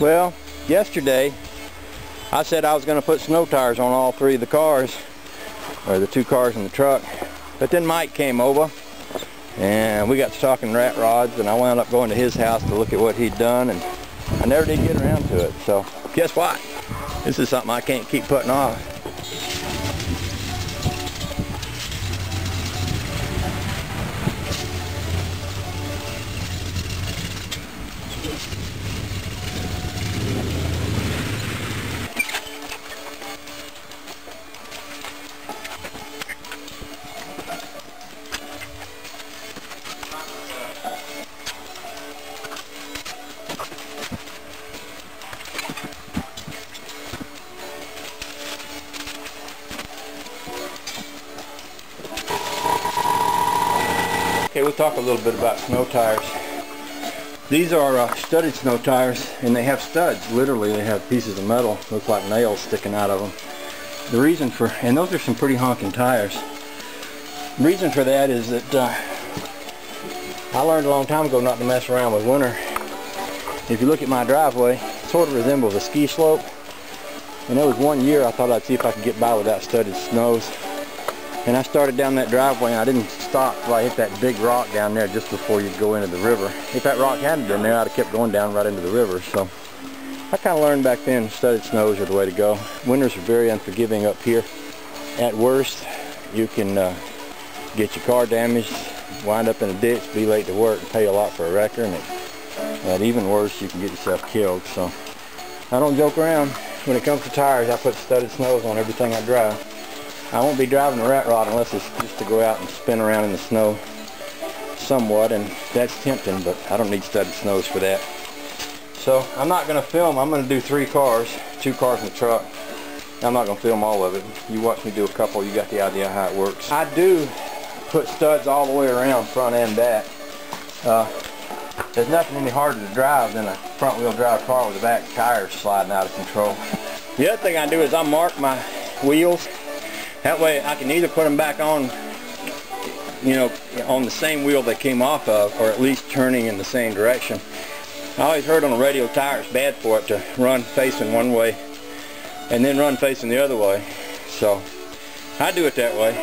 Well, yesterday I said I was going to put snow tires on all three of the cars, or the two cars in the truck, but then Mike came over and we got to talking rat rods, and I wound up going to his house to look at what he'd done, and I never did get around to it. So guess what? This is something I can't keep putting off. Okay, we'll talk a little bit about snow tires. These are studded snow tires, and they have studs. Literally, they have pieces of metal, look like nails sticking out of them. The reason for, and those are some pretty honking tires. The reason for that is that I learned a long time ago not to mess around with winter. If you look at my driveway, it sort of resembles a ski slope. And there was one year I thought I'd see if I could get by without studded snows. And I started down that driveway, and I didn't stop till I hit that big rock down there just before you go into the river. If that rock hadn't been there, I'd have kept going down right into the river. So I kind of learned back then studded snows are the way to go. Winters are very unforgiving up here. At worst, you can get your car damaged, wind up in a ditch, be late to work, and pay a lot for a wrecker. And at even worse, you can get yourself killed. So I don't joke around. When it comes to tires, I put studded snows on everything I drive. I won't be driving a rat rod unless it's just to go out and spin around in the snow somewhat, and that's tempting, but I don't need studded snows for that. So I'm not going to film. I'm going to do 3 cars, 2 cars in the truck. I'm not going to film all of it. You watch me do a couple, you got the idea how it works. I do put studs all the way around, front and back. There's nothing any harder to drive than a front wheel drive car with the back tires sliding out of control. The other thing I do is I mark my wheels. That way I can either put them back on, you know, on the same wheel they came off of, or at least turning in the same direction. I always heard on the radio tire it's bad for it to run facing one way and then run facing the other way. So I do it that way.